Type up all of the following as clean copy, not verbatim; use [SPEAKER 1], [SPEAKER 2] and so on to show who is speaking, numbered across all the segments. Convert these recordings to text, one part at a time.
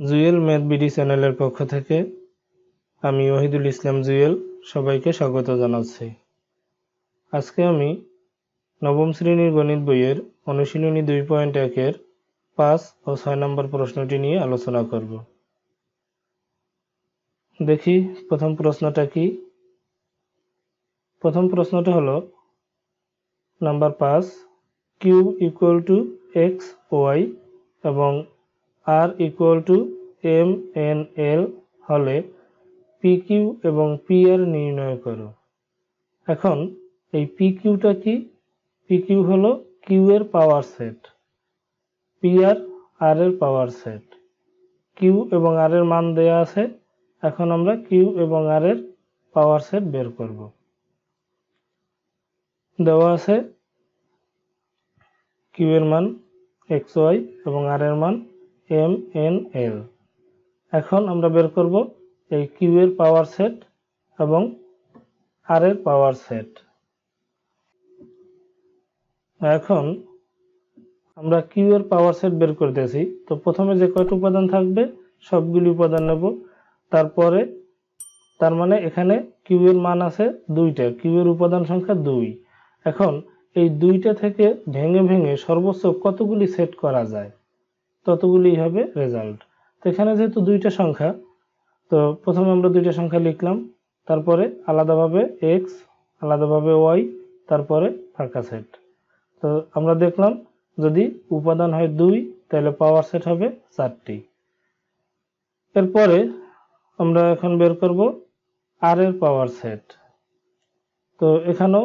[SPEAKER 1] Jewel math BD চ্যানেলের পক্ষ থেকে আমি ওহিদুল ইসলাম জুয়েল সবাইকে স্বাগত জানাচ্ছি। আজকে আমি নবম শ্রেণীর গণিত বইয়ের অনুশীলনী 2.1-এর 5 ও 6 নম্বর প্রশ্নটি নিয়ে আলোচনা করব। দেখি প্রথম প্রশ্নটা কি। প্রথম প্রশ্নটা হলো number 5, Q equal to X Y এবং R equal to M N L হলে পি কিউ এবং পি আর নির্ণয় করো। এখন এই পি কিউটা কি? পি কিউ হলো কিউ এর পাওয়ার সেট, পি আর এর পাওয়ার সেট। কিউ এবং আর এর মান দেয়া আছে, এখন আমরা কিউ এবং আর এর পাওয়ার সেট বের করব। দেওয়া আছে কিউ এর মান এক্স ওয়াই এবং আর এর মান এম এন এল। এখন আমরা বের করব এই কিউ এর পাওয়ার সেট এবং আর এর পাওয়ার সেট। এখন আমরা কিউ এর পাওয়ার সেট বের করতেছি, তো প্রথমে যে কয়টা উপাদান থাকবে সবগুলি উপাদান নেব। তারপরে তার মানে এখানে কিউ এর মান আছে 2টা, কিউ এর উপাদান সংখ্যা 2। এখন এই 2টা থেকে ভেঙে ভেঙে সর্বোচ্চ কতগুলি সেট করা যায় ততগুলি হবে রেজাল্ট। তো এখানে যেহেতু 2টা সংখ্যা, তো প্রথমে আমরা 2টা সংখ্যা লিখলাম, তারপরে আলাদাভাবে এক্স, আলাদাভাবে ওয়াই, তারপরে ফাঁকা সেট। তো আমরা দেখলাম যদি উপাদান হয় 2 তাহলে পাওয়ার সেট হবে 4টি। এরপরে আমরা এখন বের করব আর এর পাওয়ার সেট। তো এখানেও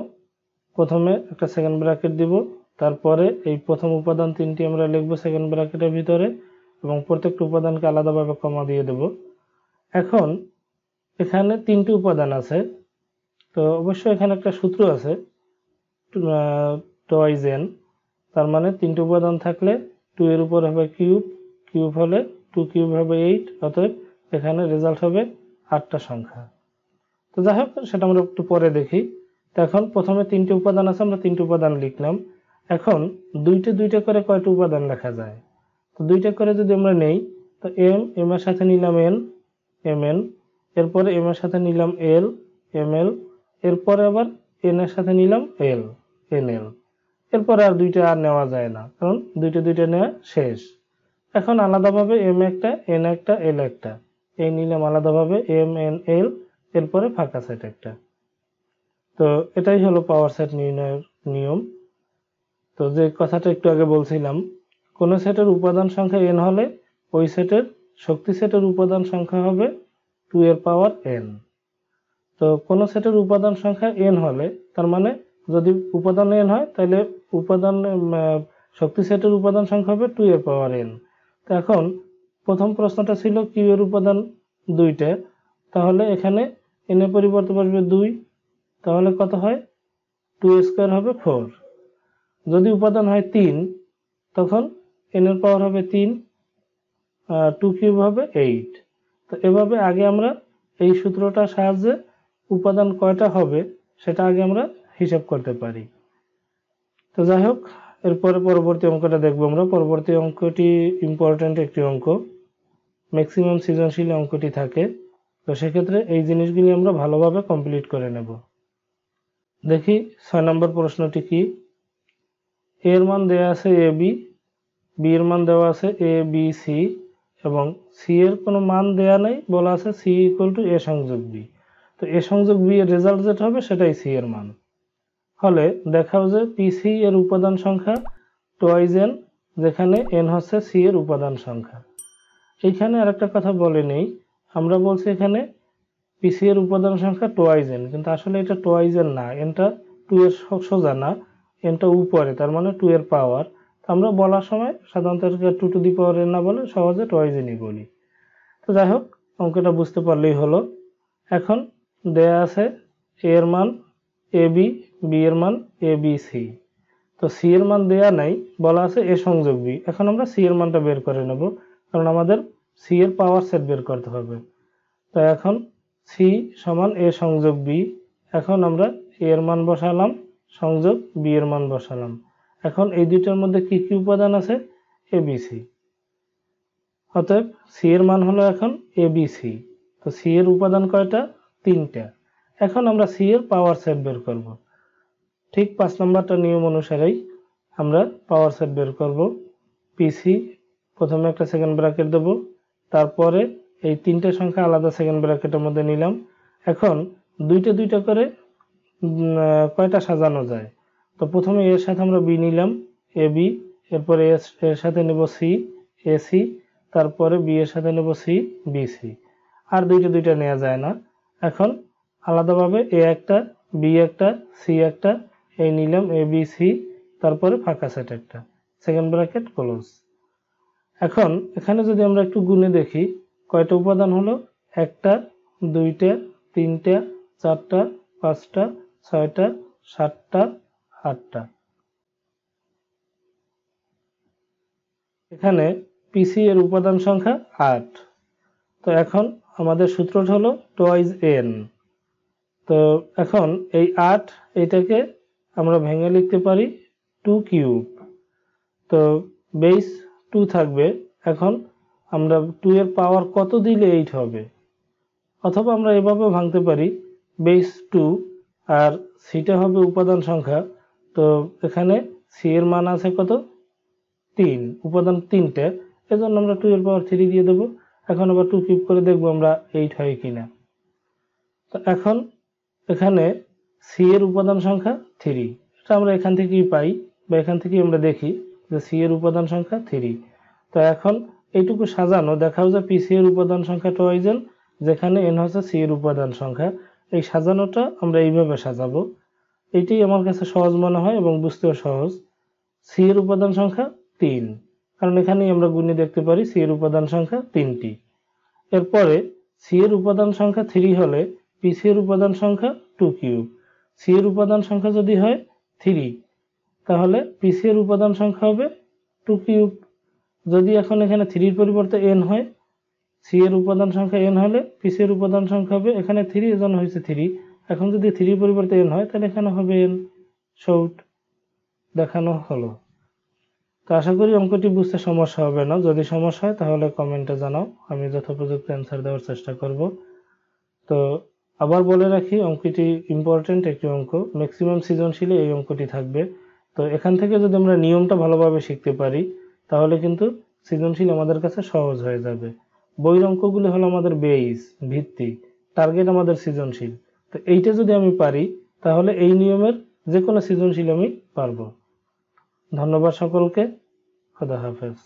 [SPEAKER 1] প্রথমে একটা সেকেন্ড ব্র্যাকেট দিব, তারপরে এই প্রথম উপাদান 3টি আমরা লিখব সেকেন্ড ব্র্যাকেটের ভিতরে এবং প্রত্যেকটা উপাদানকে আলাদাভাবে কমা দিয়ে দেব। এখন এখানে 3টি উপাদান আছে, তো অবশ্যই এখানে একটা সূত্র আছে টুয়াইজ এন, তার মানে 3টি উপাদান থাকলে 2 এর উপর হবে কিউব, কিউব হলে 2 কিউব হবে 8, অতএব এখানে রেজাল্ট হবে 8টা সংখ্যা। তো যাই হোক সেটা আমরা একটু পরে দেখি। তো এখন প্রথমে 3টি উপাদান আছে, আমরা 3টি উপাদান লিখলাম। এখন 2টা করে কয়টা উপাদান লেখা যায়? তো 2টা করে যদি আমরা নেই, তো এম এর সাথে নিলাম এন, এম এন, এরপরে এম এর সাথে নিলাম এল, এম এল, এরপরে আবার এন এর সাথে নিলাম এল, এন এল। এরপরে আর 2টা আর নেওয়া যায় না, কারণ 2টা নেওয়া শেষ। এখন আলাদাভাবে এম একটা, এন একটা, এল একটা, এই নিলাম আলাদাভাবে এম এন এল, এরপরে ফাঁকা সেট একটা। তো এটাই হলো পাওয়ার সেট নির্ণয়ের নিয়ম। তো যে কথাটা একটু আগে বলছিলাম, কোন সেটের উপাদান সংখ্যা n হলে ওই সেটের শক্তি সেটের উপাদান সংখ্যা হবে 2 এর পাওয়ার n। তো কোন সেটের উপাদান সংখ্যা n হলে, তার মানে যদি উপাদান n হয় তাহলে উপাদান শক্তি সেটের উপাদান সংখ্যা হবে 2 এর পাওয়ার n। তো এখন প্রথম প্রশ্নটা ছিল কিউ এর উপাদান 2টা, তাহলে এখানে n এর পরিবর্তে বসবে 2, তাহলে কত হয়? 2 স্কয়ার হবে 4। যদি উপাদান হয় 3, তখন n এর পাওয়ার হবে 3, 2 কিউব হবে 8। তো এভাবে আগে আমরা এই সূত্রটার সাহায্যে উপাদান কয়টা হবে সেটা আগে আমরা হিসাব করতে পারি। তো যাই হোক, এরপরে পরবর্তী অঙ্কটা দেখব আমরা। পরবর্তী অঙ্কটি ইম্পর্টেন্ট একটি অঙ্ক, ম্যাক্সিমাম সৃজনশীল অঙ্কটি থাকে, তো সেক্ষেত্রে এই জিনিসগুলি আমরা ভালোভাবে কমপ্লিট করে নেব। দেখি 6 নম্বর প্রশ্নটি কি। এর মান দেওয়া আছে এ বি, বি এর মান দেওয়া আছে এ বি সি এবং সি এর কোনো মান দেয়া নেই, বলা আছে সি ইকুয়াল টু এ সংযোগ বি। তো এ সংযোগ বি এর রেজাল্ট যেটা হবে সেটাই সি এর মান হলে দেখাও যে পি সি এর উপাদান সংখ্যা টুয়াইজ এন, যেখানে এন হচ্ছে সি এর উপাদান সংখ্যা। এইখানে আরেকটা কথা বলে নেই, আমরা বলছি এখানে পি সি এর উপাদান সংখ্যা টুয়াইজ এন, কিন্তু আসলে এটা টুয়াইজ এন না, এনটা 2 এর সোজা না, এনটা উপরে, তার মানে 2 এর পাওয়ার। আমরা বলার সময় সাধারণত 2 টু দি পাওয়ার এন না বলে সহজে টুয়াইজ এনই বলি। তো যাই হোক, অঙ্কটা বুঝতে পারলেই হলো। এখন দেয়া আছে এ এর মান এ বি, বি এর মান এ বি সি। তো সি এর মান দেয়া নাই, বলা আছে এ সংযোগ বি। এখন আমরা সি এর মানটা বের করে নেব, কারণ আমাদের সি এর পাওয়ার সেট বের করতে হবে। তো এখন সি সমান এ সংযোগ বি, এখন আমরা এ এর মান বসালাম, সংযোগ বি এর মান বসালাম। এখন এই দুইটার মধ্যে কি কি উপাদান আছে? এবিসি। অতএব সি এর মান হলো এখন এ বি সি। তো সি এর উপাদান কয়টা? 3টা। এখন আমরা সি এর পাওয়ার সেট বের করব। ঠিক 5 নম্বরটা নিয়ম অনুসারেই আমরা পাওয়ার সেট বের করব। পিসি প্রথমে একটা সেকেন্ড ব্র্যাকেট দেব, তারপরে এই 3টে সংখ্যা আলাদা সেকেন্ড ব্র্যাকেটের মধ্যে নিলাম। এখন দুইটা দুইটা করে কয়টা সাজানো যায়? তো প্রথমে এর সাথে আমরা বি নিলাম, এ বি, এরপরে এর সাথে নেব সি, এ সি, তারপরে বি এর সাথে নেব সি, বি সি। আর দুইটা দুইটা নেওয়া যায় না। এখন আলাদাভাবে এ একটা, বি একটা, সি একটা, এই নিলাম এ বি সি, তারপরে ফাঁকা সেট একটা, সেকেন্ড ব্র্যাকেট ক্লোজ। এখন এখানে যদি আমরা একটু গুণে দেখি কয়টা উপাদান হলো? 1টা, 2টা, 3টা, 4টা, 5টা, 6টা, 7টা, 8টা। এখানে পিসি এর উপাদান সংখ্যা 8। তো এখন আমাদের সূত্রটা হলো টুয়াইজ এন। তো এখন এই 8 এটাকে আমরা ভেঙে লিখতে পারি 2 কিউব। তো বেস 2 থাকবে। এখন আমরা 2 এর পাওয়ার কত দিলে 8 হবে? অথবা আমরা এভাবে ভাঙতে পারি, বেস 2 আর সিটা হবে উপাদান সংখ্যা। তো এখানে সি এর মান আছে কত? 3, উপাদান 3টে, এজন্য আমরা 2 এর পাওয়ার 3 দিয়ে দেব। এখন আবার 2 কিউব করে দেখব আমরা 8 হয় কিনা। তো এখন এখানে সি এর উপাদান সংখ্যা 3, এটা আমরা এখান থেকেই পাই বা এখান থেকেই আমরা দেখি যে সি এর উপাদান সংখ্যা 3। তো এখন এইটুকু সাজানো দেখাও যে পিসি এর উপাদান সংখ্যা টুয়াইজেন, যেখানে এন হচ্ছে সি এর উপাদান সংখ্যা। এই সাজানোটা আমরা এইভাবে সাজাবো। এইটাই আমার কাছে সহজ মনে হয় এবং বুঝতেও সহজ। সি এর উপাদান সংখ্যা 3, কারণ এখানেই আমরা গুণে দেখতে পারি সি এর উপাদান সংখ্যা 3টি। এরপরে সি এর উপাদান সংখ্যা 3 হলে পিসি এর উপাদান সংখ্যা 2 কিউব। সি এর উপাদান সংখ্যা যদি হয় 3, তাহলে পিসি এর উপাদান সংখ্যা হবে 2 কিউব। যদি এখন এখানে 3 এর পরিবর্তে n হয়, সি এর উপাদান সংখ্যা n হলে পিসি এর উপাদান সংখ্যা হবে, এখানে 3 এজন্য হয়েছে 3, এখন যদি 3 এর পরিবর্তে n হয় তাহলে এখানে হবে n। শর্ট দেখানো হলো। তো আশা করি অঙ্কটি বুঝতে সমস্যা হবে না। যদি সমস্যা হয় তাহলে কমেন্টে জানাও, আমি যথোপযুক্ত অ্যান্সার দেওয়ার চেষ্টা করব। তো আবার বলে রাখি, অঙ্কটি ইম্পর্টেন্ট একটি অঙ্ক, ম্যাক্সিমাম সৃজনশীলে এই অঙ্কটি থাকবে। তো এখান থেকে যদি আমরা নিয়মটা ভালোভাবে শিখতে পারি তাহলে কিন্তু সৃজনশীল আমাদের কাছে সহজ হয়ে যাবে। বইয়ের অঙ্কগুলো হলো আমাদের বেস, ভিত্তি, টার্গেট আমাদের সৃজনশীল। তো এইটা যদি আমি পারি তাহলে এই নিয়মের যে কোনো সৃজনশীল আমি পারবো। ধন্যবাদ সকলকে। খোদা হাফেজ।